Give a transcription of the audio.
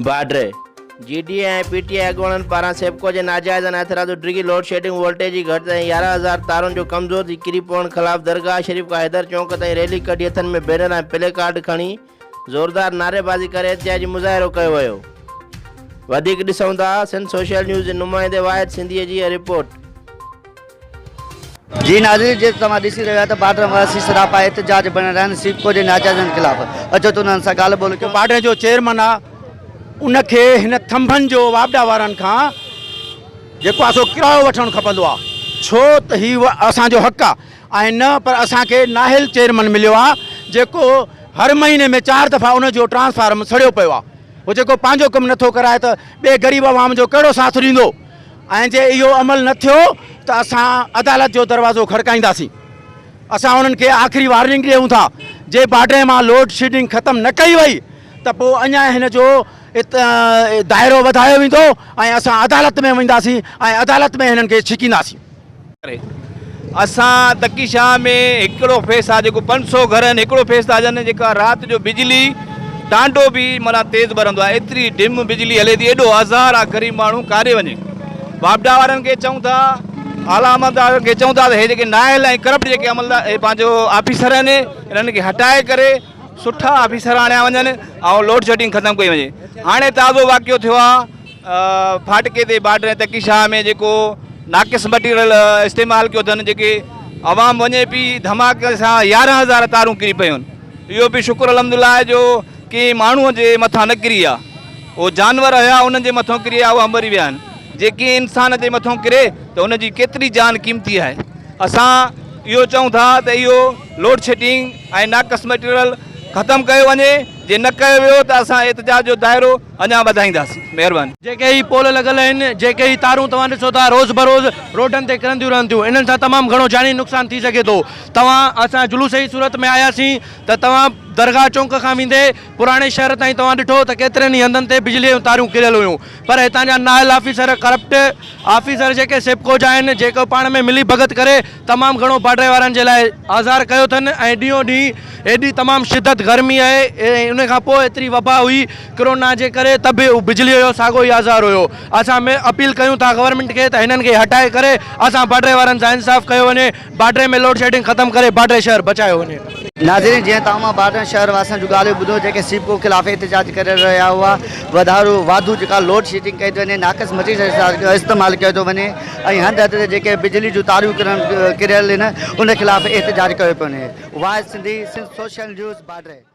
बाड्रे GDA ऐं PTI अॻुवाणनि पारां सेप्को जे नाजाइज़ ऐतराज़ डिघी लोड शेडिंग वोल्टेज जी घटि ऐं 11,000 तारुनि जो कमज़ोर थी किरी पवण ख़िलाफ़ दरगाह शरीफ़ खां हैदर चौक ताईं रैली कढी हथनि में बैनर ऐं प्ले कार्ड खणी ज़ोरदार नारेबाज़ी करे एहतिजाजी मुज़ाहिरो कयो वियो। वधीक ॾिसूं था सिंध सोशल न्यूज़ जे नुमाइंदे वाहिद सिंधीअ जी रिपोर्ट। जी नाज़रीन, जे तव्हां ॾिसी रहिया त बाड्र वासी सरापा एहतिजाज बणियल आहिनि सिपको जे नाजाइज़नि ख़िलाफ़। अचो त उन्हनि सां ॻाल्हि ॿोल कयो। बाड्र जो चेयरमैन आहे उनखे हिन थंभनि जो वापडा वारनि खां जेको आहे सो किरायो वठणु खपंदो आहे, छो त हीउ असांजो हक़ आहे ऐं न पर असांखे नाहिल चेयरमैन मिलियो आहे जेको हर महीने में 4 दफ़ा उनजो ट्रांसफार्म सड़ियो पियो आहे। उहो जेको पंहिंजो कमु नथो कराए त ॿिए ग़रीब आवाम जो कहिड़ो साथ ॾींदो। ऐं जे इहो अमल न थियो त असां अदालत जो दरवाज़ो खड़काईंदासीं। असां उन्हनि खे आख़िरी वार्निंग ॾियूं था, जे बाड्रे मां लोड शेडिंग ख़तमु न कई वई त पोइ अञा हिन जो दायरो वधायो वेंदो ऐं असां अदालत में वेंदासीं ऐं अदालत में हिननि खे छिकींदासीं। असां तकी शाह में हिकिड़ो फेस आहे जेको 500 घर आहिनि, हिकिड़ो फेस था अचनि जेका राति जो बिजली टांडो बि माना तेज़ ॿरंदो आहे, एतिरी डिम बिजली हले थी, एॾो हज़ार आहे ग़रीब माण्हू काॾे वञे। वापडा वारनि खे चऊं था, आला अमलदार खे चऊं था त हे जेके नाहिल ऐं करप्ट जेके अमलदार पंहिंजो ऑफिसर आहिनि इन्हनि खे हटाए करे सुठा ऑफिसर आणिया वञनि ऐं लोड शेडिंग ख़तमु कई वञे। हाणे ताज़ो वाक़ियो थियो आहे फाटके ते बाड्र तकी शाह में जेको नाक़िस मटीरियल इस्तेमालु कयो अथनि, जेके आवाम वञे पई धमाके सां 11,000 तारूं किरी पियूं आहिनि। इहो बि शुक्र अल्हम्दुलिल्लाह जो कि माण्हूअ जे मथां न किरी आहे, उहो जानवर हुया उन्हनि जे मथां किरी आहे, उहा मरी विया आहिनि। जेके इंसान जे मथां किरे त उनजी केतिरी जान क़ीमती आहे। असां इहो चऊं था त इहो लोड शेडिंग ऐं नाक़िस मटीरियल ख़तमु कयो वञे, जे न कयो वियो त असां एहतिजाज जो दायरो अञा वधाईंदासीं। महिरबानी। जेके ही पोल लॻल आहिनि, जेके ही तारूं तव्हां ॾिसो था रोज़ बरोज़ रोडनि ते किरंदियूं रहनि थियूं, इन्हनि सां तमामु घणो जानी नुक़सानु थी सघे थो। असां जुलूस जी सूरत में आयासीं त तव्हां दरगाह चौक खां वेंदे पुराणे शहर ताईं तव्हां ॾिठो त केतिरनि ई हंधनि ते बिजलीअ जूं तारूं किरियल हुयूं, पर हितां जा नाहिल ऑफिसर करप्ट ऑफिसर जेके सेप्को जा आहिनि, जेको पाण में मिली भगत करे तमामु घणो बाड्रे वारनि जे लाइ आज़ार कयो अथनि। ऐं ॾींहों ॾींहुं एॾी तमामु शिदत गर्मी आहे, उन खां पोइ एतिरी वबा हुई कोरोना जे करे, त बि बिजलीअ जो साॻियो ई आज़ार हुयो। असां में अपील कयूं था गवर्नमेंट खे त हिननि खे हटाए करे असां बाड्रे वारनि सां इंसाफ़ कयो वञे, बाड्रे में लोड शेडिंग ख़तमु करे बाड्रे शहर बचायो वञे। नाज़रीन, जीअं तव्हां बाड्र शहर वासियुनि जूं ॻाल्हियूं ॿुधो जेके सिपको ख़िलाफ़ एहतिजाज करे रहिया हुआ, वाधू जेका लोड शेडिंग कई थी वञे, नाक़िस मटीरियल इस्तेमालु कयो थो वञे ऐं हंधि हंधि ते जेके बिजली जूं तारूं किरियल आहिनि उन ख़िलाफ़ एहतिजाज कयो पियो वञे। वाहिद सिंधी, सिंध सोशल न्यूज़, बाड्रे।